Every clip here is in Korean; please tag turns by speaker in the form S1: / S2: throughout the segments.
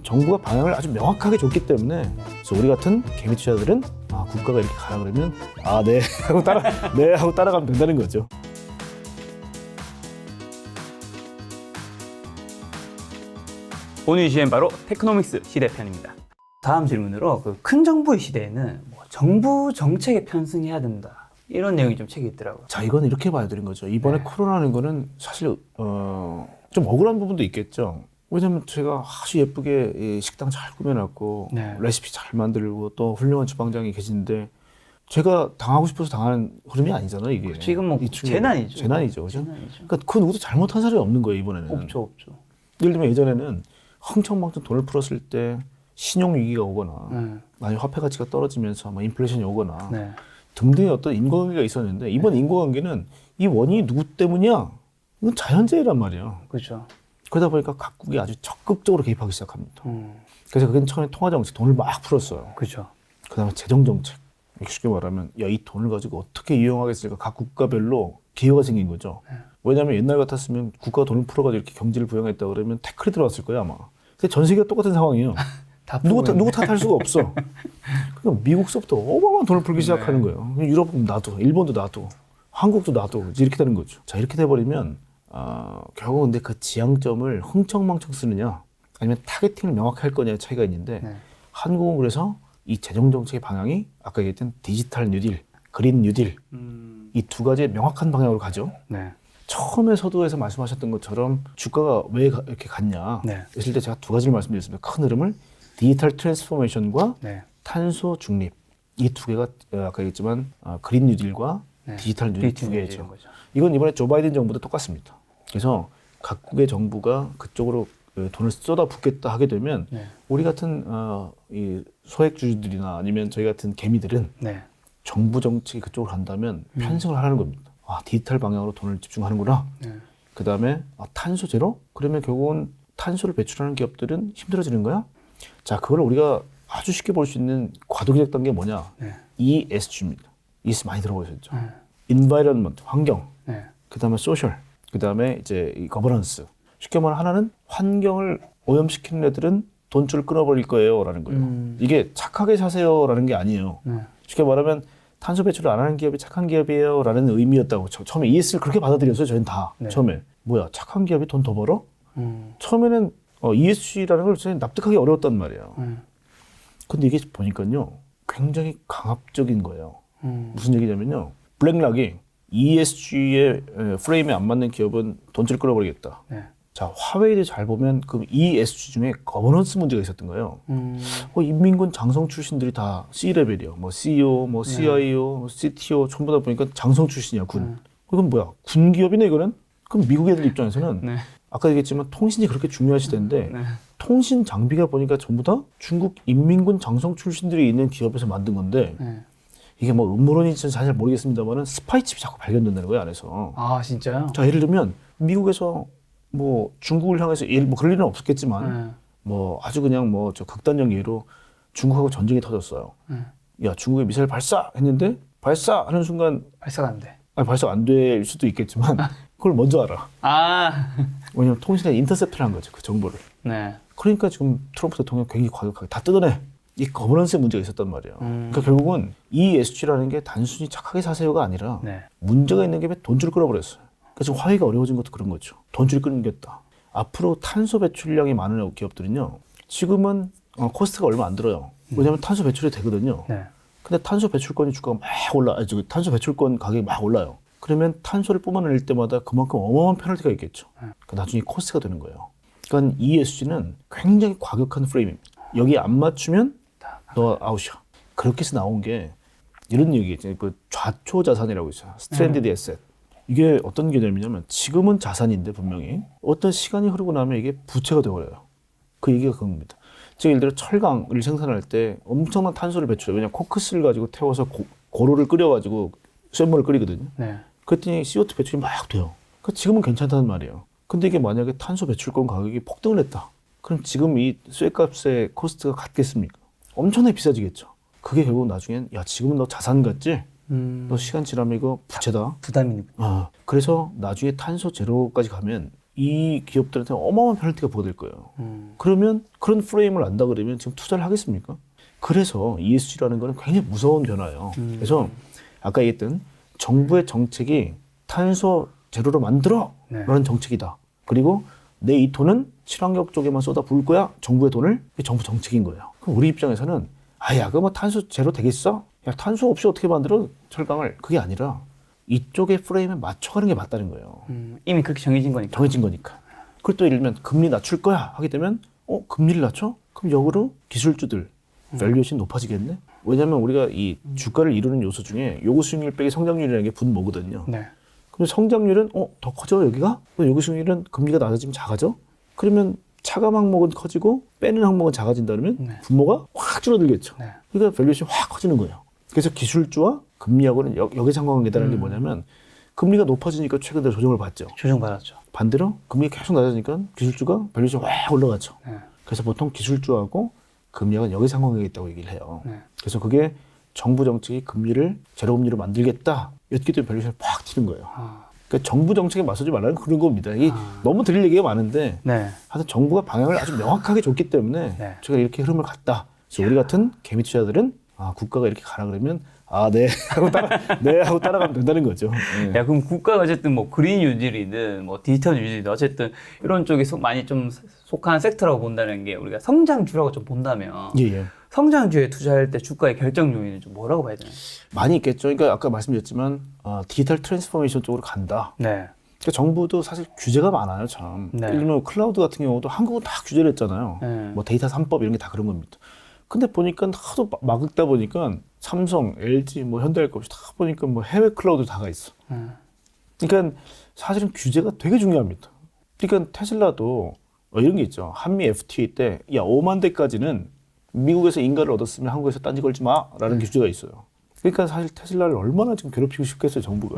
S1: 정부가 방향을 아주 명확하게 줬기 때문에 그래서 우리 같은 개미 투자자들은 국가가 이렇게 가라 그러면 네 하고 네 하고 따라가면 된다는 거죠.
S2: 오늘 시엔 바로 테크노믹스 시대편입니다. 다음 질문으로 큰 정부의 시대에는 정부 정책에 편승해야 된다, 이런 내용이 좀 책에 있더라고요.
S1: 자, 이건 이렇게 봐야 되는 거죠. 이번에 코로나는 거는 사실 좀 억울한 부분도 있겠죠. 왜냐면 제가 아주 예쁘게 이 식당 잘 꾸며놨고 레시피 잘 만들고 또 훌륭한 주방장이 계신데 제가 당하고 싶어서 당하는 흐름이 아니잖아요, 이게.
S2: 지금 재난이죠.
S1: 재난이죠, 그죠? 그러니까 그 누구도 잘못한 사람이 없는 거예요, 이번에는.
S2: 없죠.
S1: 예를 들면 예전에는 흥청망청 돈을 풀었을 때 신용 위기가 오거나 만약 화폐 가치가 떨어지면서 인플레이션이 오거나 등등의 어떤 인과관계가 있었는데 이번 인과관계는 이 원인이 누구 때문이야? 이건 자연재해란 말이에요.
S2: 그렇죠.
S1: 그러다 보니까 각국이 아주 적극적으로 개입하기 시작합니다. 그래서 그게 처음에 통화정책 돈을 막 풀었어요.
S2: 그렇죠.
S1: 그다음에 재정정책. 쉽게 말하면 이 돈을 가지고 어떻게 이용하겠을까, 각 국가별로 기회가 생긴 거죠. 왜냐하면 옛날 같았으면 국가가 돈을 풀어가지고 이렇게 경제를 부양했다 그러면 태클이 들어왔을 거예요 아마. 근데 전 세계가 똑같은 상황이에요. 누구 탓할 수가 없어. 그러니까 미국서부터 어마어마한 돈을 풀기 시작하는 거예요. 유럽은 놔둬, 일본도 놔둬, 한국도 놔둬, 이렇게 되는 거죠. 자, 이렇게 돼버리면 결국 근데 그 지향점을 흥청망청 쓰느냐 아니면 타겟팅을 명확히 할 거냐의 차이가 있는데 한국은 그래서 이 재정정책의 방향이 아까 얘기했던 디지털 뉴딜, 그린 뉴딜 이 두 가지의 명확한 방향으로 가죠. 처음에 서두에서 말씀하셨던 것처럼 주가가 왜 이렇게 갔냐 했을 때 제가 두 가지를 말씀드렸습니다. 큰 흐름을 디지털 트랜스포메이션과 탄소 중립, 이 두 개가 아까 얘기했지만 그린 뉴딜과 디지털 뉴딜 두 개죠. 이건 이번에 조 바이든 정부도 똑같습니다. 그래서 각국의 정부가 그쪽으로 돈을 쏟아붓겠다 하게 되면 우리 같은 이 소액주주들이나 아니면 저희 같은 개미들은 정부 정책이 그쪽으로 간다면 편승을 하라는 겁니다. 디지털 방향으로 돈을 집중하는구나. 그 다음에 탄소 제로? 그러면 결국은 탄소를 배출하는 기업들은 힘들어지는 거야? 자, 그걸 우리가 아주 쉽게 볼 수 있는 과도기적 단계가 뭐냐? ESG입니다. ES 많이 들어보셨죠? Environment, 환경. 그 다음에 Social. 그 다음에 이제 이 거버넌스. 쉽게 말하면 하나는 환경을 오염시키는 애들은 돈줄을 끊어버릴 거예요 라는 거예요. 이게 착하게 사세요 라는 게 아니에요. 쉽게 말하면 탄소 배출을 안 하는 기업이 착한 기업이에요 라는 의미였다고. 처음에 ES를 그렇게 받아들였어요. 저희는 다. 처음에. 뭐야, 착한 기업이 돈 더 벌어? 처음에는 ESG라는 걸 저희 납득하기 어려웠단 말이에요. 근데 이게 보니까요, 굉장히 강압적인 거예요. 무슨 얘기냐면요, 블랙락이 ESG의 프레임에 안 맞는 기업은 돈줄 끌어버리겠다. 자, 화웨이를 잘 보면 그 ESG 중에 거버넌스 문제가 있었던 거예요. 인민군 장성 출신들이 다 C-레벨이요. CEO, CIO, CTO 전부 다 보니까 장성 출신이야, 군. 이건 뭐야? 군 기업이네, 이거는? 그럼 미국 애들 입장에서는 아까 얘기했지만 통신이 그렇게 중요한 시대인데 통신 장비가 보니까 전부 다 중국 인민군 장성 출신들이 있는 기업에서 만든 건데 이게 음모론인지는 잘 모르겠습니다만은 스파이칩이 자꾸 발견된다는 거예요, 안에서.
S2: 진짜요?
S1: 자, 예를 들면 미국에서 중국을 향해서 그럴 일은 없었겠지만 아주 그냥 저 극단적 예로 중국하고 전쟁이 터졌어요. 야, 중국의 미사일 발사 했는데 발사하는 순간
S2: 발사가 안 돼.
S1: 발사 안 될 수도 있겠지만 그걸 먼저 알아. 왜냐면 통신에 인터셉트를 한 거죠, 그 정보를. 그러니까 지금 트럼프 대통령 굉장히 과격하게 다 뜯어내. 이 거버넌스 문제가 있었단 말이에요. 그러니까 결국은 ESG라는 게 단순히 착하게 사세요가 아니라 문제가 있는 게 돈줄을 끌어버렸어요. 그래서 지금 화해가 어려워진 것도 그런 거죠. 돈줄이 끊겼다. 앞으로 탄소 배출량이 많은 기업들은요, 지금은 코스트가 얼마 안 들어요. 왜냐하면 탄소 배출이 되거든요. 근데 탄소 배출권이 주가가 막 탄소 배출권 가격이 막 올라요. 그러면 탄소를 뿜어낼 때마다 그만큼 어마어마한 페널티가 있겠죠. 그러니까 나중에 코스트가 되는 거예요. 그러니까 ESG는 굉장히 과격한 프레임입니다. 여기 안 맞추면 너 아웃이야. 그렇게 해서 나온 게 이런 얘기죠. 그 좌초 자산이라고 있어요. 스트랜디드 에셋. 이게 어떤 개념이냐면 지금은 자산인데 분명히 어떤 시간이 흐르고 나면 이게 부채가 되어버려요. 그 얘기가 그겁니다. 제가 예를 들어 철강을 생산할 때 엄청난 탄소를 배출해요. 왜냐면 코크스를 가지고 태워서 고로를 끓여가지고 쇳물을 끓이거든요. 그랬더니 CO2 배출이 막 돼요. 그러니까 지금은 괜찮다는 말이에요. 근데 이게 만약에 탄소 배출권 가격이 폭등을 했다. 그럼 지금 이 쇳값의 코스트가 같겠습니까? 엄청나게 비싸지겠죠. 그게 결국 나중엔 지금은 너 자산 같지? 너 시간 지나면 이거 부채다.
S2: 부담이니까.
S1: 그래서 나중에 탄소 제로까지 가면 이 기업들한테 어마어마한 페널티가 부과될 거예요. 그러면 그런 프레임을 안다 그러면 지금 투자를 하겠습니까? 그래서 ESG라는 거는 굉장히 무서운 변화예요. 그래서 아까 얘기했던 정부의 정책이 탄소 제로로 만들어 라는 정책이다. 그리고 내 이 돈은 친환경 쪽에만 쏟아 부을 거야. 정부의 돈을. 이게 정부 정책인 거예요. 그럼 우리 입장에서는 아야, 그거 뭐 탄소 제로 되겠어? 야, 탄소 없이 어떻게 만들어? 철강을. 그게 아니라 이쪽의 프레임에 맞춰가는 게 맞다는 거예요.
S2: 이미 그렇게 정해진 거니까.
S1: 정해진 거니까. 그리고 또 예를 들면 금리 낮출 거야 하게 되면 금리를 낮춰? 그럼 역으로 기술주들 밸류에이션이 높아지겠네? 왜냐하면 우리가 이 주가를 이루는 요소 중에 요구 수익률 빼기 성장률이라는 게 분모거든요.
S2: 네.
S1: 그럼 성장률은 더 커져 여기가? 그럼 요구 수익률은 금리가 낮아지면 작아져? 그러면 차감 항목은 커지고 빼는 항목은 작아진다면 분모가 확 줄어들겠죠.
S2: 네.
S1: 그러니까 밸류에이션이 확 커지는 거예요. 그래서 기술주와 금리하고는 역의상관관계다라는 게 뭐냐면 금리가 높아지니까 최근 들어 조정을 받죠.
S2: 조정받았죠.
S1: 반대로 금리가 계속 낮아지니까 기술주가 밸류에이션이 확 올라가죠.
S2: 네.
S1: 그래서 보통 기술주하고 금리하고는 역의상관관계가 있다고 얘기를 해요.
S2: 네.
S1: 그래서 그게 정부 정책이 금리를 제로금리로 만들겠다. 이렇게 되면 밸류에이션이 팍 튀는 거예요. 그러니까 정부 정책에 맞서지 말라는 그런 겁니다. 이게 너무 드릴 얘기가 많은데
S2: 네.
S1: 하여튼 정부가 방향을 아주 명확하게 줬기 때문에
S2: 네.
S1: 제가 이렇게 흐름을 갔다. 그래서 우리 같은 개미 투자들은 국가가 이렇게 가라 그러면 네 하고 따라가면 된다는 거죠. 네.
S2: 야, 그럼 국가가 어쨌든 뭐 그린 유질이든 뭐 디지털 유질이든 어쨌든 이런 쪽에 많이 좀 속한 섹터라고 본다는 게 우리가 성장주라고 좀 본다면
S1: 예.
S2: 성장주에 투자할 때 주가의 결정 요인은 좀 뭐라고 봐야 되나요?
S1: 많이 있겠죠. 그러니까 아까 말씀드렸지만 디지털 트랜스포메이션 쪽으로 간다.
S2: 네.
S1: 그러니까 정부도 사실 규제가 많아요, 참.
S2: 네.
S1: 예를 들면 클라우드 같은 경우도 한국은 다 규제를 했잖아요.
S2: 네.
S1: 뭐 데이터 3법 이런 게 다 그런 겁니다. 근데 보니까 하도 막다 보니까 삼성, LG, 뭐 현대할 것 없이 다 보니까 뭐 해외 클라우드 다가 있어. 그러니까 사실은 규제가 되게 중요합니다. 그러니까 테슬라도 이런 게 있죠. 한미 FTA 때, 5만 대까지는 미국에서 인가를 얻었으면 한국에서 딴지 걸지 마라는 규제가 있어요. 그러니까 사실 테슬라를 얼마나 지금 괴롭히고 싶겠어요, 정부가.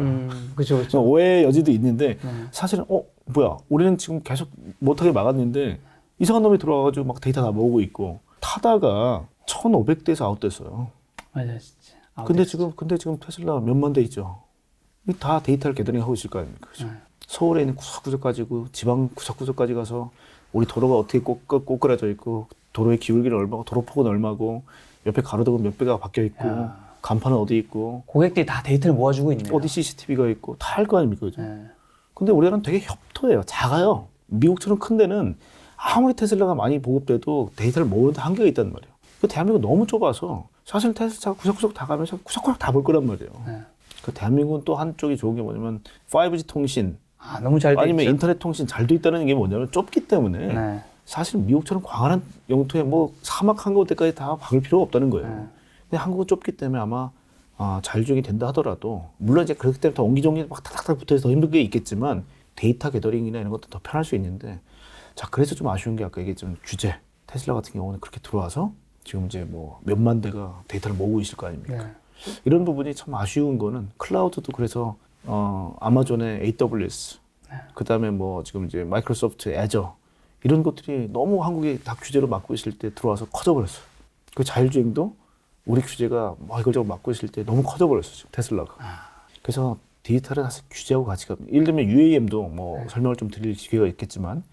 S2: 그렇죠.
S1: 오해의 여지도 있는데 사실은 뭐야, 우리는 지금 계속 못하게 막았는데 이상한 놈이 들어와가지고 막 데이터 다 모으고 있고 타다가 1,500대에서 아웃됐어요.
S2: 맞아요, 진짜.
S1: 근데 지금 테슬라 몇만 대 있죠. 다 데이터를 게더링 하고 있을 거 아닙니까? 그죠? 서울에 있는 구석구석까지 고 지방 구석구석까지 가서 우리 도로가 어떻게 꼬꾸라져 있고 도로의 기울기는 얼마고 도로폭은 얼마고 옆에 가로등은 몇 배가 바뀌어 있고 간판은 어디 있고
S2: 고객들이 다 데이터를 모아주고 있네요.
S1: 어디 CCTV가 있고 다 할 거 아닙니까? 그죠?
S2: 네.
S1: 근데 우리나라는 되게 협토해요. 작아요. 미국처럼 큰 데는 아무리 테슬라가 많이 보급돼도 데이터를 모으는데 한계가 있단 말이에요. 그 대한민국은 너무 좁아서 사실 테슬라가 구석구석 다 가면서 구석구석 다 볼 거란 말이에요.
S2: 네.
S1: 그 대한민국은 또 한쪽이 좋은 게 뭐냐면 5G 통신
S2: 너무 잘 돼
S1: 아니면
S2: 있죠.
S1: 인터넷 통신 잘 돼 있다는 게 뭐냐면 좁기 때문에
S2: 네.
S1: 사실 미국처럼 광활한 영토에 뭐 사막 한가운데까지 다 박을 필요가 없다는 거예요. 근데 한국은 좁기 때문에 아마 자율주행이 된다 하더라도 물론 이제 그렇기 때문에 더 옹기종기 막 탁탁탁 붙어서 더 힘든 게 있겠지만 데이터 게더링이나 이런 것도 더 편할 수 있는데 자 그래서 좀 아쉬운 게 아까 얘기했지만 규제 테슬라 같은 경우는 그렇게 들어와서 지금 이제 뭐 몇만 대가 데이터를 모으고 있을 거 아닙니까?
S2: 네.
S1: 이런 부분이 참 아쉬운 거는 클라우드도 그래서 아마존의 AWS 그다음에 뭐 지금 이제 마이크로소프트 애저 이런 것들이 너무 한국이 다 규제로 막고 있을 때 들어와서 커져버렸어요. 그 자율주행도 우리 규제가 뭐 이걸저걸 막고 있을 때 너무 커져버렸어요. 지금 테슬라가. 그래서 디지털은 사실 규제하고 같이 갑니다. 예를 들면 UAM도 뭐 설명을 좀 드릴 기회가 있겠지만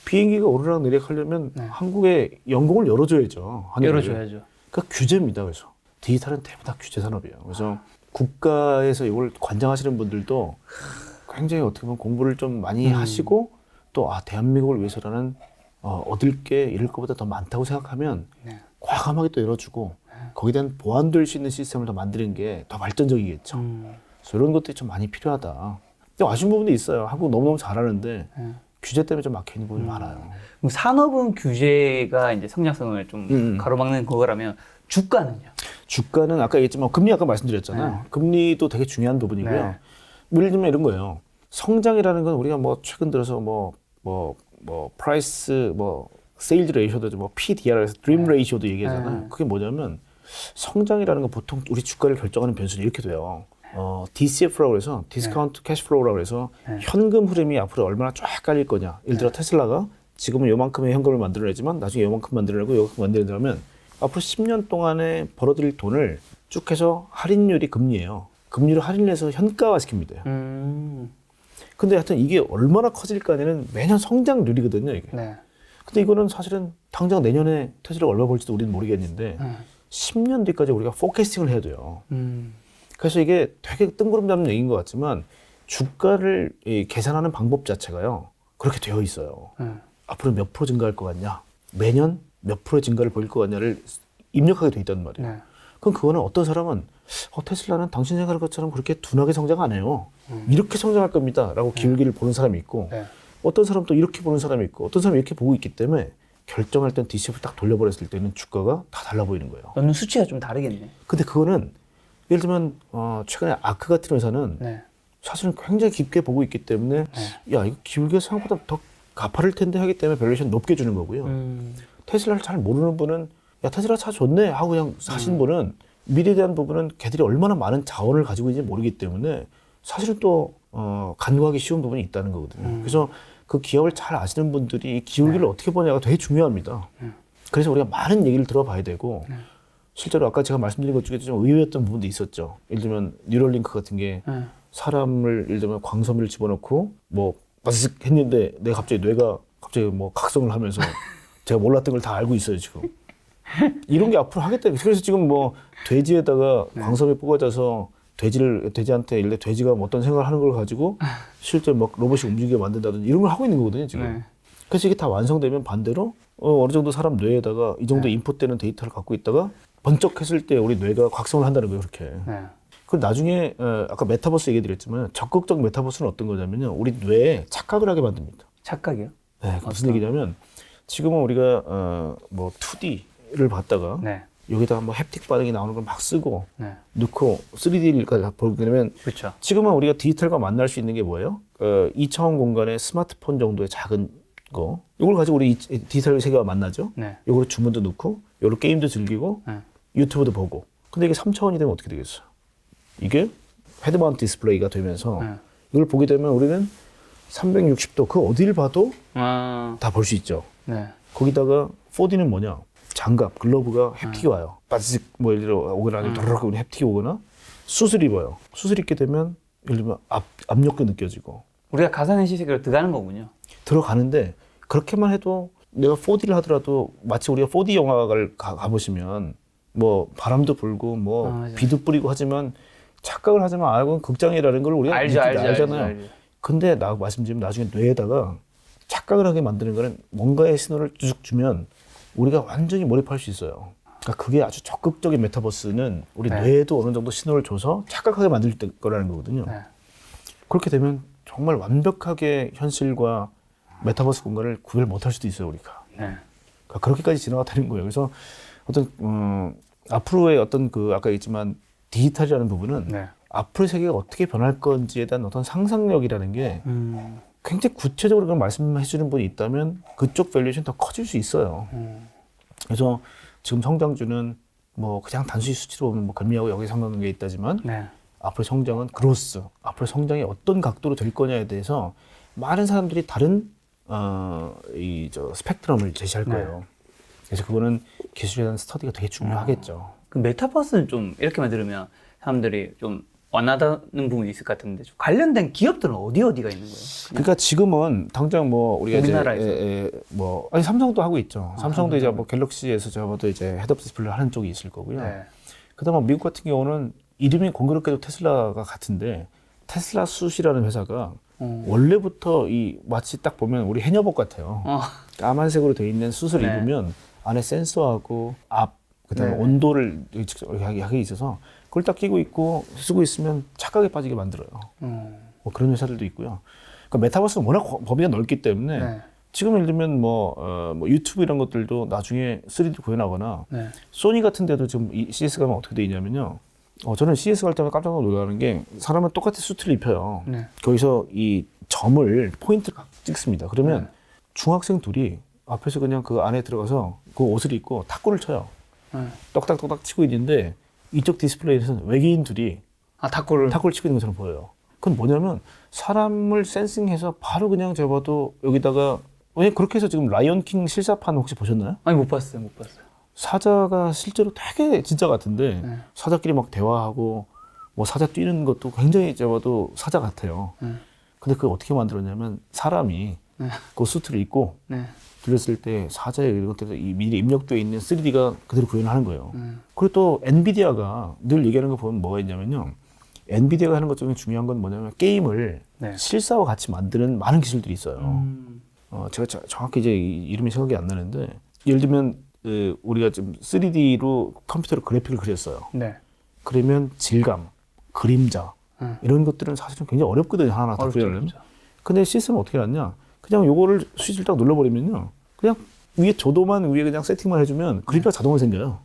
S1: 비행기가 오르락 내리락 하려면 한국에 연공을 열어줘야죠. 하늘을.
S2: 열어줘야죠.
S1: 그러니까 규제입니다. 그래서 디지털은 대부분 다 규제 산업이에요. 그래서 국가에서 이걸 관장하시는 분들도 굉장히 어떻게 보면 공부를 좀 많이 하시고 또 대한민국을 위해서라는 얻을 게 이럴 것보다 더 많다고 생각하면 과감하게 또 열어주고 거기에 대한 보완될 수 있는 시스템을 더 만드는 게 더 발전적이겠죠. 그래서 이런 것들이 좀 많이 필요하다. 근데 아쉬운 부분도 있어요. 한국 너무너무 잘하는데 규제 때문에 좀 막혀있는 부분이 많아요.
S2: 그럼 산업은 규제가 이제 성장성을 좀 가로막는 거라면 주가는요?
S1: 주가는 아까 얘기했지만 금리 아까 말씀드렸잖아요. 금리도 되게 중요한 부분이고요. 예를 들면 이런 거예요. 성장이라는 건 우리가 뭐 최근 들어서 프라이스 세일즈 레이쇼도 뭐 PDR에서 드림 레이쇼도 얘기하잖아요. 그게 뭐냐면 성장이라는 건 보통 우리 주가를 결정하는 변수는 이렇게 돼요. DCF라고 해서 디스카운트 캐시플로우라고 해서 현금 흐름이 앞으로 얼마나 쫙 깔릴 거냐. 예를 들어 테슬라가 지금은 요만큼의 현금을 만들어내지만 나중에 요만큼 만들어내고 요만큼 만들어내면 앞으로 10년 동안에 벌어들일 돈을 쭉 해서 할인율이 금리예요. 금리를 할인해서 현가화 시킵니다. 근데 하여튼 이게 얼마나 커질까는 매년 성장률이거든요, 이게.
S2: 네.
S1: 근데 이거는 사실은 당장 내년에 테슬라가 얼마 벌지도 우리는 모르겠는데 10년 뒤까지 우리가 포캐스팅을 해야 돼요. 그래서 이게 되게 뜬구름 잡는 얘기인 것 같지만 주가를 계산하는 방법 자체가요. 그렇게 되어 있어요. 앞으로 몇 프로 증가할 것 같냐, 매년 몇 프로 증가를 보일 것 같냐를 입력하게 돼 있단 말이에요.
S2: 네.
S1: 그럼 그거는 어떤 사람은 테슬라는 당신 생각할 것처럼 그렇게 둔하게 성장 안 해요. 이렇게 성장할 겁니다. 라고 기울기를 보는 사람이 있고
S2: 네.
S1: 어떤 사람은 또 이렇게 보는 사람이 있고 어떤 사람이 이렇게 보고 있기 때문에 결정할 땐 DCF를 딱 돌려버렸을 때는 주가가 다 달라 보이는 거예요.
S2: 넣는 수치가 좀 다르겠네.
S1: 근데 그거는 예를 들면 최근에 아크 같은 회사는
S2: 네.
S1: 사실은 굉장히 깊게 보고 있기 때문에 야 이거 기울기가 생각보다 더 가파를 텐데 하기 때문에 밸류에이션 높게 주는 거고요. 테슬라를 잘 모르는 분은 야 테슬라 차 좋네 하고 그냥 사신 분은 미래에 대한 부분은 걔들이 얼마나 많은 자원을 가지고 있는지 모르기 때문에 사실은 또 간과하기 쉬운 부분이 있다는 거거든요. 그래서 그 기업을 잘 아시는 분들이 이 기울기를 어떻게 보냐가 되게 중요합니다. 그래서 우리가 많은 얘기를 들어봐야 되고 실제로 아까 제가 말씀드린 것 중에 좀 의외였던 부분도 있었죠. 예를 들면 뉴럴링크 같은 게 사람을 예를 들면 광섬유를 집어넣고 뭐 바스슥 했는데 내가 갑자기 뇌가 갑자기 뭐 각성을 하면서 제가 몰랐던 걸 다 알고 있어요 지금. 이런 게 앞으로 하겠다. 그래서 지금 뭐 돼지에다가 광섬유 뽑아져서 돼지한테 예를 들어 돼지가 뭐 어떤 생각을 하는 걸 가지고 실제 막 로봇이 움직이게 만든다든지 이런 걸 하고 있는 거거든요 지금.
S2: 네.
S1: 그래서 이게 다 완성되면 반대로 어느 정도 사람 뇌에다가 이 정도 인풋되는 데이터를 갖고 있다가 번쩍했을 때 우리 뇌가 각성을 한다는 거예요 그렇게.
S2: 네.
S1: 그리고 나중에 아까 메타버스 얘기 드렸지만 적극적 메타버스는 어떤 거냐면요 우리 뇌에 착각을 하게 만듭니다.
S2: 착각이요?
S1: 네, 무슨 얘기냐면 지금은 우리가 뭐 2D를 봤다가
S2: 네.
S1: 여기다가 뭐 햅틱 반응이 나오는 걸 막 쓰고
S2: 네.
S1: 넣고 3D를 보게 되면
S2: 그렇죠.
S1: 지금은 우리가 디지털과 만날 수 있는 게 뭐예요? 2차원 공간의 스마트폰 정도의 작은 거 이걸 가지고 우리 디지털 세계와 만나죠.
S2: 네.
S1: 이걸로 주문도 넣고 이걸로 게임도 즐기고
S2: 네.
S1: 유튜브도 보고 근데 이게 3차원이 되면 어떻게 되겠어요? 이게 헤드마운트 디스플레이가 되면서
S2: 네.
S1: 이걸 보게 되면 우리는 360도 그 어디를 봐도
S2: 아,
S1: 다 볼 수 있죠.
S2: 네.
S1: 거기다가 4D는 뭐냐? 장갑, 글러브가 햅틱이 와요. 빠지직 뭐 예를 들어 오거나 아니면 도르륵 우리 햅틱이 오거나 수술 입어요. 수술 입게 되면 예를 들면 압력도 느껴지고
S2: 우리가 가상현실 세계로 들어가는 거군요.
S1: 들어가는데 그렇게만 해도 내가 4D를 하더라도 마치 우리가 4D 영화를 가보시면 뭐 바람도 불고 뭐 비도 뿌리고 하지만 착각을 하지만 아 이건 극장이라는 걸 우리가 알잖아요.
S2: 알죠.
S1: 근데 나 말씀드리면 나중에 뇌에다가 착각을 하게 만드는 거는 뭔가의 신호를 쭉 주면 우리가 완전히 몰입할 수 있어요. 그러니까 그게 아주 적극적인 메타버스는 우리
S2: 네.
S1: 뇌에도 어느 정도 신호를 줘서 착각하게 만들 거라는 거거든요.
S2: 네.
S1: 그렇게 되면 정말 완벽하게 현실과 메타버스 공간을 구별 못할 수도 있어요, 우리가.
S2: 네.
S1: 그러니까 그렇게까지 진화가 되는 거예요. 그래서 어떤 앞으로의 어떤 그 아까 얘기했지만 디지털이라는 부분은
S2: 네.
S1: 앞으로의 세계가 어떻게 변할 건지에 대한 어떤 상상력이라는 게 굉장히 구체적으로 그걸 말씀해 주는 분이 있다면 그쪽 밸류에이션 더 커질 수 있어요. 그래서 지금 성장주는 뭐 그냥 단순히 수치로 보면 뭐 금리하고 여기 상관된 게 있다지만
S2: 네.
S1: 앞으로 성장은 그로스, 앞으로 성장이 어떤 각도로 될 거냐에 대해서 많은 사람들이 다른 스펙트럼을 제시할 거예요. 그래서 그거는 기술에 대한 스터디가 되게 중요하겠죠.
S2: 그 메타버스는 좀 이렇게만 들으면 사람들이 좀 원하다는 부분이 있을 것 같은데 좀 관련된 기업들은 어디가 있는 거예요?
S1: 그러니까 지금은 당장 뭐 우리가
S2: 우리나라에서
S1: 이제 뭐 아니 삼성도 하고 있죠. 삼성도 이제 뭐 갤럭시에서 제가 봐도 이제 헤드업 디스플레이를 하는 쪽이 있을 거고요.
S2: 네.
S1: 그다음에 미국 같은 경우는 이름이 공교롭게도 테슬라가 같은데 테슬라 숫이라는 회사가 원래부터 이 마치 딱 보면 우리 해녀복 같아요. 까만색으로 돼 있는 숫을
S2: 네.
S1: 입으면 안에 센서하고 그다음에
S2: 네.
S1: 온도를 하게 있어서 그걸 딱 끼고 있고 쓰고 있으면 착각에 빠지게 만들어요. 뭐 그런 회사들도 있고요. 그러니까 메타버스는 워낙 범위가 넓기 때문에
S2: 네.
S1: 지금 예를 들면 뭐 유튜브 이런 것들도 나중에 3D 구현하거나
S2: 네.
S1: 소니 같은 데도 지금 이 CS 가면 어떻게 돼 있냐면요. 저는 CS 갈 때마다 깜짝 놀라는 게 사람은 똑같이 수트를 입혀요.
S2: 네.
S1: 거기서 이 점을 포인트를 찍습니다. 그러면 중학생 둘이 앞에서 그냥 그 안에 들어가서 그 옷을 입고 탁구를 쳐요. 똑딱똑딱 치고 있는데 이쪽 디스플레이에서는 외계인 둘이
S2: 탁구를
S1: 치고 있는 것처럼 보여요. 그건 뭐냐면 사람을 센싱해서 바로 그냥 잡아도 여기다가 왜 그렇게 해서 지금 라이언킹 실사판 혹시 보셨나요?
S2: 아니 못 봤어요.
S1: 사자가 실제로 되게 진짜 같은데 사자끼리 막 대화하고 뭐 사자 뛰는 것도 굉장히 잡아도 사자 같아요. 근데 그걸 어떻게 만들었냐면 사람이
S2: 네.
S1: 그 수트를 입고
S2: 네.
S1: 들렸을 때 사자에 이런 것들이 미리 입력되어 있는 3D가 그대로 구현하는 거예요.
S2: 네.
S1: 그리고 또 엔비디아가 늘 얘기하는 거 보면 뭐가 있냐면요. 엔비디아가 하는 것 중에 중요한 건 뭐냐면 게임을
S2: 네.
S1: 실사와 같이 만드는 많은 기술들이 있어요.
S2: 음.
S1: 제가 정확히 이제 이름이 생각이 안 나는데 예를 들면 우리가 지금 3D로 컴퓨터로 그래픽을 그렸어요.
S2: 네.
S1: 그러면 질감, 그림자 이런 것들은 사실은 굉장히 어렵거든요. 하나하나 다 구현하려면.
S2: 어렵죠.
S1: 근데 시스템은 어떻게 해놨냐? 그냥 요거를 스위치를 딱 눌러버리면요. 그냥 위에 조도만 위에 그냥 세팅만 해주면 그림자가 자동으로 생겨요.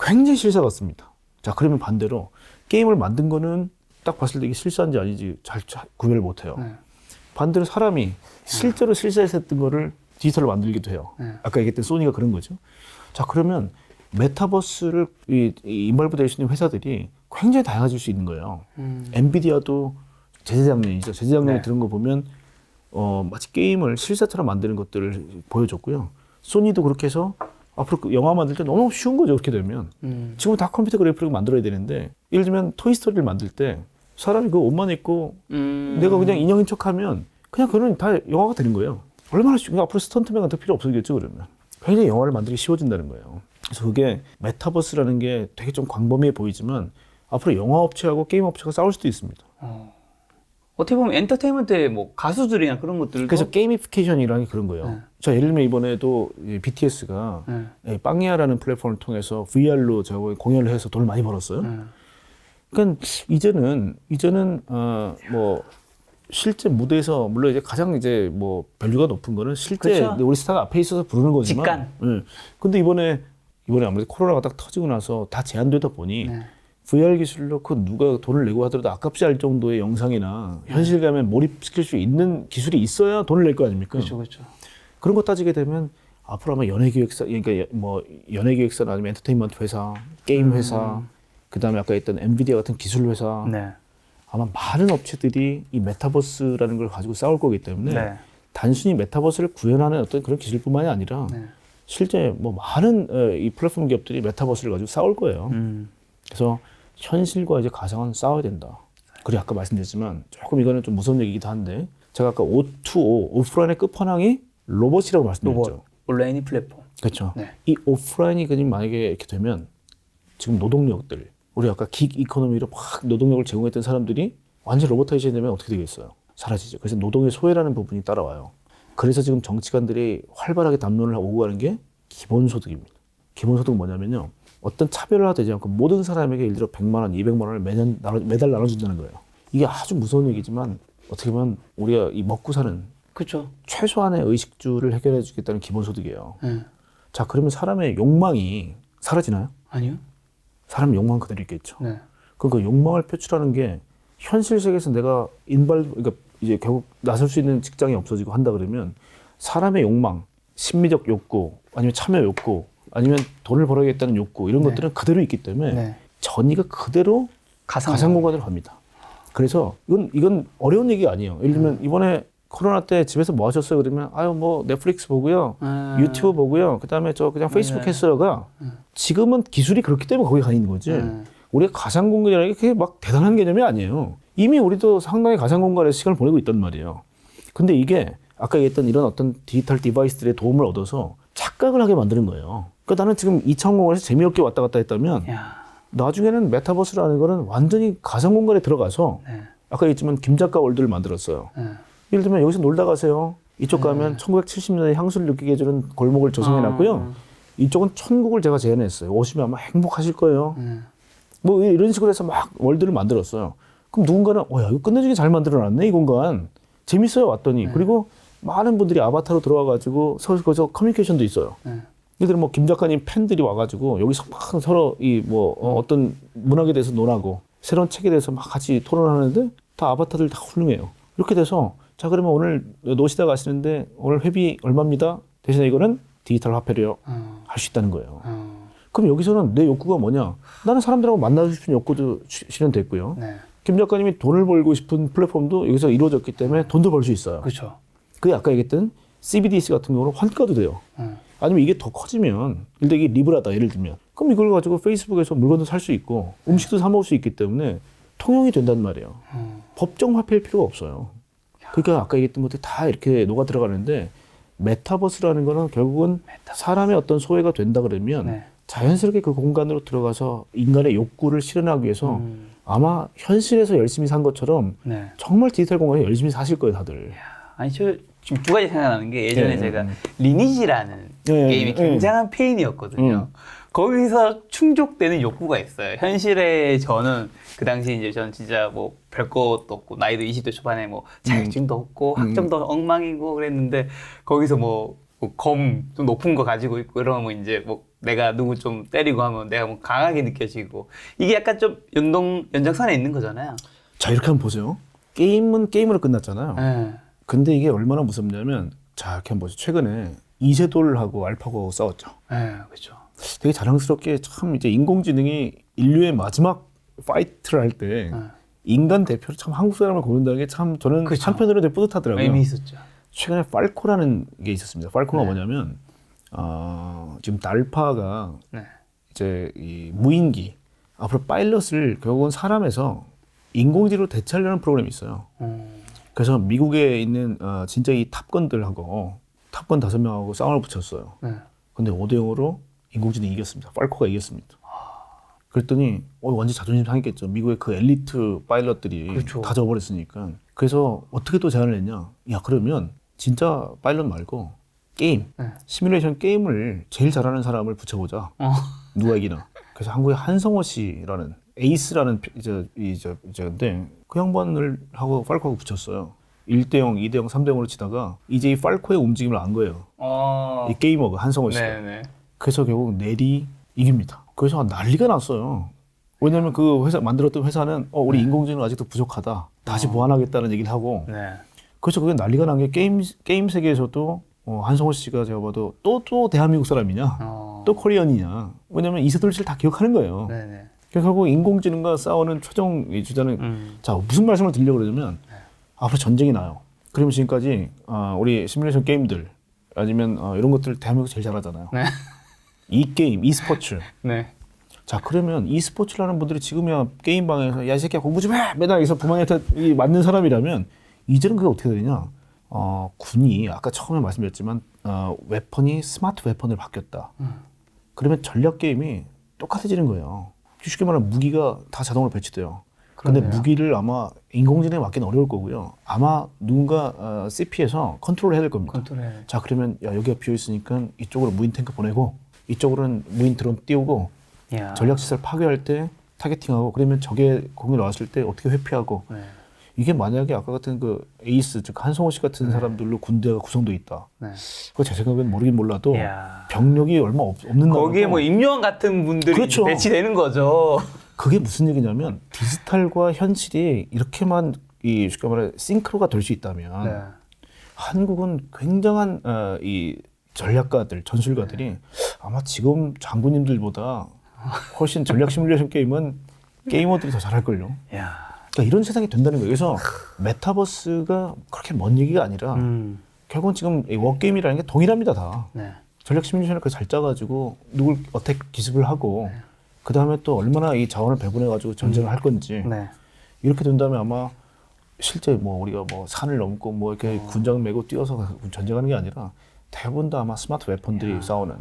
S1: 굉장히 실사 같습니다. 자, 그러면 반대로 게임을 만든 거는 딱 봤을 때 이게 실사인지 아닌지 잘 구별을 못 해요.
S2: 네.
S1: 반대로 사람이 실제로 실사에서 했던 거를 디지털로 만들기도 해요.
S2: 네.
S1: 아까 얘기했던 소니가 그런 거죠. 자, 그러면 메타버스를 인발브 될 수 있는 회사들이 굉장히 다양해질 수 있는 거예요. 엔비디아도 제재작년이죠. 제재작년에
S2: 네.
S1: 들은 거 보면 마치 게임을 실사처럼 만드는 것들을 보여줬고요. 소니도 그렇게 해서 앞으로 그 영화 만들 때 너무 쉬운 거죠. 그렇게 되면. 지금 다 컴퓨터 그래픽을 만들어야 되는데 예를 들면 토이스토리를 만들 때 사람이 그 옷만 입고 내가 그냥 인형인 척하면 그냥 그건 다 영화가 되는 거예요. 얼마나 쉬운 앞으로 스턴트맨 같은 필요 없어지겠죠. 그러면. 굉장히 영화를 만들기 쉬워진다는 거예요. 그래서 그게 메타버스라는 게 되게 좀 광범위해 보이지만 앞으로 영화 업체하고 게임 업체가 싸울 수도 있습니다.
S2: 어떻게 보면 엔터테인먼트의 뭐 가수들이나 그런 것들도
S1: 그래서 게이미피케이션이라는 게 그런 거예요.
S2: 네.
S1: 자, 예를 들면 이번에도 BTS가
S2: 네.
S1: 빵야라는 플랫폼을 통해서 VR로 저거 공연을 해서 돈을 많이 벌었어요. 그러니까 이제는 뭐 실제 무대에서 물론 이제 가장 이제 뭐 밸류가 높은 거는 실제
S2: 그렇죠.
S1: 우리 스타가 앞에 있어서 부르는 거지만.
S2: 직관.
S1: 예. 근데 이번에 아무래도 코로나가 딱 터지고 나서 다 제한되다 보니
S2: 네.
S1: VR 기술로 그 누가 돈을 내고 하더라도 아깝지 않을 정도의 영상이나 현실감에 몰입시킬 수 있는 기술이 있어야 돈을 낼 거 아닙니까?
S2: 그렇죠, 그렇죠.
S1: 그런 거 따지게 되면 앞으로 아마 연예기획사, 그러니까 뭐 연예기획사나 아니면 엔터테인먼트 회사, 게임 회사, 그다음에 아까 했던 엔비디아 같은 기술 회사,
S2: 네.
S1: 아마 많은 업체들이 이 메타버스라는 걸 가지고 싸울 거기 때문에
S2: 네.
S1: 단순히 메타버스를 구현하는 어떤 그런 기술뿐만이 아니라
S2: 네.
S1: 실제 뭐 많은 이 플랫폼 기업들이 메타버스를 가지고 싸울 거예요. 그래서 현실과 이제 가상은 싸워야 된다. 그리고 아까 말씀드렸지만 조금 이거는 좀 무서운 얘기기도 한데 제가 아까 O2O 오프라인의 끝판왕이 로봇이라고 말씀드렸죠.
S2: 로봇, 온라인이 플랫폼.
S1: 그렇죠.
S2: 네.
S1: 이 오프라인이 그냥 만약에 이렇게 되면 지금 노동력들 우리 아까 긱 이코노미로 막 노동력을 제공했던 사람들이 완전 로봇화이제이 되면 어떻게 되겠어요? 사라지죠. 그래서 노동의 소외라는 부분이 따라와요. 그래서 지금 정치관들이 활발하게 담론을 오고 가는 게 기본소득입니다. 기본소득은 뭐냐면요. 어떤 차별화가 되지 않고 모든 사람에게 예를 들어 100만 원, 200만 원을 매달 나눠준다는 거예요. 이게 아주 무서운 얘기지만 어떻게 보면 우리가 이 먹고 사는
S2: 그렇죠.
S1: 최소한의 의식주를 해결해 주겠다는 기본소득이에요.
S2: 네.
S1: 자, 그러면 사람의 욕망이 사라지나요?
S2: 아니요.
S1: 사람 욕망 그대로 있겠죠.
S2: 네.
S1: 그러니까 욕망을 표출하는 게 현실 세계에서 내가 그러니까 이제 결국 나설 수 있는 직장이 없어지고 한다 그러면 사람의 욕망, 심미적 욕구, 아니면 참여 욕구, 아니면 돈을 벌어야겠다는 욕구 이런
S2: 네.
S1: 것들은 그대로 있기 때문에
S2: 네.
S1: 전이가 그대로 가상 공간으로 갑니다. 그래서 이건 어려운 얘기가 아니에요. 예를 들면 이번에 코로나 때 집에서 뭐 하셨어요? 그러면 뭐 넷플릭스 보고요, 유튜브 보고요, 그다음에 저 그냥 페이스북 했어요가 지금은 기술이 그렇기 때문에 거기 가 있는 거지. 우리가 가상 공간이라는 게 그게 막 대단한 개념이 아니에요. 이미 우리도 상당히 가상 공간에서 시간을 보내고 있단 말이에요. 근데 이게 아까 얘기했던 이런 어떤 디지털 디바이스들의 도움을 얻어서 착각을 하게 만드는 거예요. 그러니까 나는 지금 2000공간에서 재미없게 왔다 갔다 했다면
S2: 야.
S1: 나중에는 메타버스라는 거는 완전히 가상 공간에 들어가서
S2: 네.
S1: 아까 얘기했지만 김작가 월드를 만들었어요.
S2: 네.
S1: 예를 들면 여기서 놀다 가세요. 이쪽 가면 1970년대 향수를 느끼게 해주는 골목을 조성해놨고요. 이쪽은 천국을 제가 재현했어요. 오시면 아마 행복하실 거예요. 뭐 이런 식으로 해서 막 월드를 만들었어요. 그럼 누군가는 야 이거 끝내주게 잘 만들어놨네 이 공간. 재밌어요 왔더니. 그리고 많은 분들이 아바타로 들어와가지고 거기서 커뮤니케이션도 있어요. 예를 들어 뭐 김 작가님 팬들이 와가지고 여기서 막 서로 어떤 문학에 대해서 논하고 새로운 책에 대해서 막 같이 토론하는데 다 아바타들 다 훌륭해요. 이렇게 돼서 자 그러면 오늘 노시다 가시는데 오늘 회비 얼마입니다. 대신에 이거는 디지털 화폐로요. 할 수 있다는 거예요. 그럼 여기서는 내 욕구가 뭐냐? 나는 사람들하고 만나고 싶은 욕구도 실현됐고요.
S2: 네.
S1: 김 작가님이 돈을 벌고 싶은 플랫폼도 여기서 이루어졌기 때문에 돈도 벌 수 있어요.
S2: 그렇죠.
S1: 그게 아까 얘기했던 CBDC 같은 경우는 환가도 돼요. 아니면 이게 더 커지면 일단 이게 리브라다 예를 들면 그럼 이걸 가지고 페이스북에서 물건도 살 수 있고 음식도 사 먹을 수 있기 때문에 통용이 된단 말이에요. 법정 화폐일 필요가 없어요.
S2: 야,
S1: 그러니까 아까 얘기했던 것들이 다 이렇게 녹아 들어가는데 메타버스라는 거는 결국은 사람의 어떤 소외가 된다 그러면
S2: 네.
S1: 자연스럽게 그 공간으로 들어가서 인간의 욕구를 실현하기 위해서 아마 현실에서 열심히 산 것처럼
S2: 네.
S1: 정말 디지털 공간에 열심히 사실 거예요, 다들.
S2: 아니 저 지금 두 가지 생각나는 게 예전에
S1: 예,
S2: 제가 리니지라는
S1: 예,
S2: 게임이
S1: 예.
S2: 굉장한 페인이었거든요. 거기서 충족되는 욕구가 있어요. 현실에 저는 그 당시 이제 저는 진짜 뭐 별것도 없고 나이도 20대 초반에 뭐 자격증도 없고 학점도 엉망이고 그랬는데 거기서 검 좀 높은 거 가지고 있고 이러면 이제 뭐 내가 누구 좀 때리고 하면 내가 뭐 강하게 느껴지고 이게 약간 좀 연장선에 있는 거잖아요.
S1: 자, 이렇게 한번 보세요. 게임은 게임으로 끝났잖아요.
S2: 네.
S1: 근데 이게 얼마나 무섭냐면 자, 이렇게 한번 보세요. 최근에 이세돌하고 알파고하고 싸웠죠.
S2: 네, 그렇죠.
S1: 되게 자랑스럽게 참 이제 인공지능이 인류의 마지막 파이트를 할 때 인간 대표로 참 한국 사람을 고른다는 게 참 저는
S2: 그쵸.
S1: 한편으로 되게 뿌듯하더라고요.
S2: 의미 있었죠.
S1: 최근에 팔코라는 게 있었습니다. 팔코가
S2: 네.
S1: 뭐냐면 지금 달파가
S2: 네.
S1: 이제 이 무인기 앞으로 파일럿을 결국은 사람에서 인공지능으로 대체하려는 프로그램이 있어요. 그래서 미국에 있는 진짜 이 탑건들하고 탑건 5명하고 싸움을 붙였어요.
S2: 네.
S1: 근데 5대 0으로 인공지능이 이겼습니다. 팔코가 이겼습니다. 그랬더니 완전 자존심 상했겠죠. 미국의 그 엘리트 파일럿들이
S2: 그렇죠.
S1: 다 져버렸으니까. 그래서 어떻게 또 제안을 했냐. 야, 그러면 진짜 파일럿 말고 게임,
S2: 네.
S1: 시뮬레이션 게임을 제일 잘하는 사람을 붙여보자. 누가 이기나. 그래서 한국의 한성호 씨라는 에이스라는 이제인데 그 양반을 하고 팔코하고 붙였어요. 1대0, 2대0, 3대0으로 치다가 이제 이 팔코의 움직임을 안 거예요. 이 게이머가 한성호 씨가.
S2: 네네.
S1: 그래서 결국 넬이 이깁니다. 그래서 난리가 났어요. 왜냐면 그 회사 만들었던 회사는 우리 인공지능 아직도 부족하다. 다시 보완하겠다는 얘기를 하고.
S2: 네.
S1: 그래서 그게 난리가 난 게 게임 세계에서도 한성호 씨가 제가 봐도 또 대한민국 사람이냐, 또 코리안이냐. 왜냐면 이세돌 씨를 다 기억하는 거예요.
S2: 네네.
S1: 그래서 결국 인공지능과 싸우는 최종 이 주자는 자, 무슨 말씀을 드리려고 그러냐면 앞으로 전쟁이 나요. 그러면 지금까지 우리 시뮬레이션 게임들 아니면 이런 것들 대한민국 제일 잘하잖아요.
S2: 네.
S1: 이 게임, 이 스포츠.
S2: 네.
S1: 자, 그러면 이 스포츠라는 분들이 지금이야 게임방에서 야, 이 새끼야 공부 좀 해! 맨날 여기서 부모님한테 맞는 사람이라면 이제는 그게 어떻게 되냐? 군이 아까 처음에 말씀드렸지만 웨폰이 스마트 웨폰으로 바뀌었다. 그러면 전략 게임이 똑같아지는 거예요. 쉽게 말하면 무기가 다 자동으로 배치돼요. 근데
S2: 그러네요.
S1: 무기를 아마 인공지능에 맡기는 어려울 거고요. 아마 누군가 CP에서 컨트롤을 해야 될 겁니다.
S2: 컨트롤.
S1: 자, 그러면 야, 여기가 비어 있으니까 이쪽으로 무인 탱크 보내고 이쪽으로는 무인 드론 띄우고
S2: 야.
S1: 전략시설 파괴할 때 타겟팅하고 그러면 적의 공이 나왔을 때 어떻게 회피하고
S2: 네.
S1: 이게 만약에 아까 같은 그 에이스 즉 한성호 씨 같은 사람들로 군대가 구성돼 있다.
S2: 네.
S1: 그거 제 생각엔 모르긴 몰라도
S2: 야.
S1: 병력이 얼마 없는
S2: 거기에
S1: 나라고
S2: 뭐 임요원 같은 분들이
S1: 그렇죠.
S2: 배치되는 거죠.
S1: 그게 무슨 얘기냐면 디지털과 현실이 이렇게만 이 쉽게 말해 싱크로가 될 수 있다면
S2: 네.
S1: 한국은 굉장한 이 전략가들, 전술가들이 아마 지금 장군님들보다 훨씬 전략 시뮬레이션 게임은 게이머들이 더 잘할걸요.
S2: 야.
S1: 그러니까 이런 세상이 된다는 거예요. 그래서 메타버스가 그렇게 먼 얘기가 아니라 결국은 지금 이 워게임이라는 게 동일합니다, 다.
S2: 네.
S1: 전략 시뮬레이션을 잘 짜가지고 누굴 어택 기습을 하고 그 다음에 또 얼마나 이 자원을 배분해가지고 전쟁을 할 건지
S2: 네.
S1: 이렇게 된다면 아마 실제 뭐 우리가 뭐 산을 넘고 뭐 이렇게 군장 메고 뛰어서 전쟁하는 게 아니라 대부분 다 아마 스마트 웨폰들이 싸우는.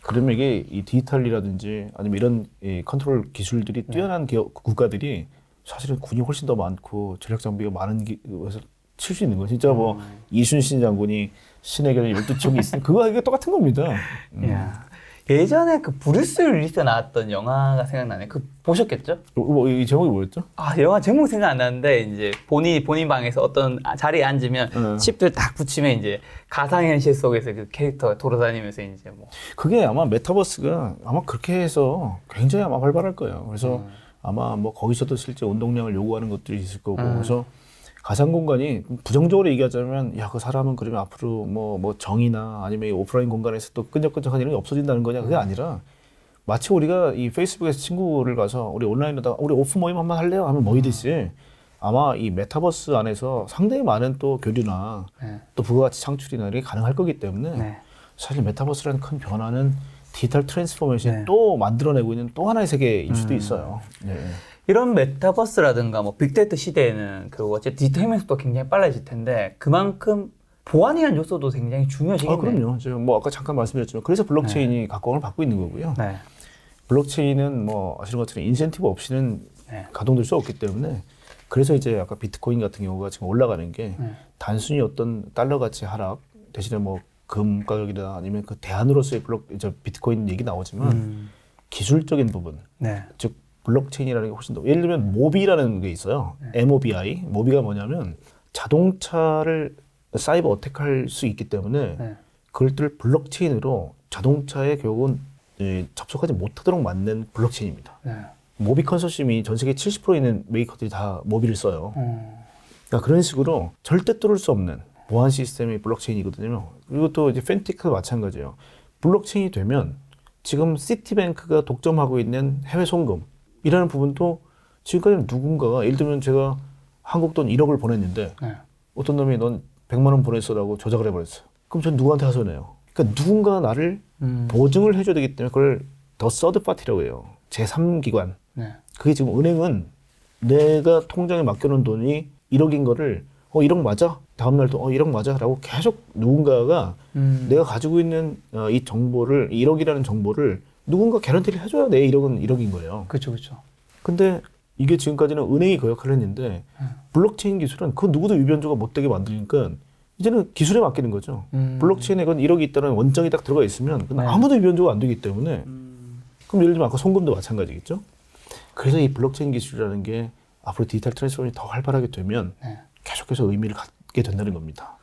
S1: 그러면 이게 이 디지털이라든지 아니면 이런 이 컨트롤 기술들이 뛰어난 국가들이 사실은 군이 훨씬 더 많고 전략 장비가 많은 곳에서 칠 수 있는 거예요. 진짜 뭐 이순신 장군이 신의 결의 12척이 있으면 그거 이게 똑같은 겁니다.
S2: 야. 예전에 그 브루스 윌리스 나왔던 영화가 생각나네. 그 보셨겠죠?
S1: 이 제목이 뭐였죠?
S2: 아, 영화 제목 생각 안 나는데 이제 본인 방에서 어떤 자리에 앉으면 칩들 딱 붙이면 이제 가상현실 속에서 그 캐릭터가 돌아다니면서 이제 뭐
S1: 그게 아마 메타버스가 아마 그렇게 해서 굉장히 아마 활발할 거예요. 그래서 아마 뭐 거기서도 실제 운동량을 요구하는 것들이 있을 거고 그래서 가상 공간이 부정적으로 얘기하자면 야, 그 사람은 그러면 앞으로 뭐 정이나 아니면 이 오프라인 공간에서 또 끈적끈적한 이런 게 없어진다는 거냐 그게 아니라 마치 우리가 이 페이스북에서 친구를 가서 우리 온라인에다가 우리 오프 모임 한번 할래요 하면 모이듯이 아마 이 메타버스 안에서 상당히 많은 또 교류나 또 부가가치 창출이나 이런 게 가능할 거기 때문에 사실 메타버스라는 큰 변화는 디지털 트랜스포메이션이 또 만들어내고 있는 또 하나의 세계일 수도 있어요. 네.
S2: 이런 메타버스라든가 뭐 빅데이터 시대에는 그 어쨌든 디지털 혁명 속도가 굉장히 빨라질 텐데 그만큼 보안이라는 요소도 굉장히 중요해지겠네요.
S1: 그럼요. 지금 뭐 아까 잠깐 말씀드렸지만 그래서 블록체인이 각광을 받고 있는 거고요.
S2: 네.
S1: 블록체인은 뭐 아시는 것처럼 인센티브 없이는
S2: 네.
S1: 가동될 수 없기 때문에 그래서 이제 아까 비트코인 같은 경우가 지금 올라가는 게 단순히 어떤 달러 가치 하락 대신에 뭐 금 가격이나 아니면 그 대안으로서의 비트코인 얘기 나오지만 기술적인 부분,
S2: 네.
S1: 즉 블록체인이라는 게 훨씬 더 예를 들면 모비라는 게 있어요. MOBI. 모비가 뭐냐면 자동차를 사이버 어택할 수 있기 때문에
S2: 네.
S1: 그것들을 블록체인으로 자동차에 결국은 접속하지 못하도록 만든 블록체인입니다.
S2: 네.
S1: 모비 컨소시엄이 전 세계 70% 있는 메이커들이 다 모비를 써요. 그러니까 그런 식으로 절대 뚫을 수 없는 보안 시스템이 블록체인이거든요. 그리고 또 이제 펜티크도 마찬가지예요. 블록체인이 되면 지금 시티뱅크가 독점하고 있는 해외 송금이라는 부분도 지금까지는 누군가가 예를 들면 제가 한국 돈 1억을 보냈는데
S2: 네.
S1: 어떤 놈이 넌 100만 원 보냈어라고 조작을 해버렸어요. 그럼 전 누구한테 하소연해요? 그러니까 누군가 나를 보증을 해줘야 되기 때문에 그걸 더 서드 파티라고 해요. 제3기관.
S2: 네.
S1: 그게 지금 은행은 내가 통장에 맡겨놓은 돈이 1억인 거를 1억 맞아? 다음날 또 1억 맞아? 라고 계속 누군가가 내가 가지고 있는 이 정보를 1억이라는 정보를 누군가 개런티를 해줘야 내 1억은 1억인 거예요.
S2: 그렇죠, 그렇죠.
S1: 근데 이게 지금까지는 은행이 그 역할을 했는데 블록체인 기술은 그 누구도 유변조가 못되게 만드니까 이제는 기술에 맡기는 거죠. 블록체인에 그건 1억이 있다는 원정이 딱 들어가 있으면 그건
S2: 네.
S1: 아무도 유변조가 안 되기 때문에 그럼 예를 들면 아까 송금도 마찬가지겠죠. 그래서 이 블록체인 기술이라는 게 앞으로 디지털 트랜스포메이션이 더 활발하게 되면
S2: 네.
S1: 계속해서 의미를 갖게 된다는 겁니다.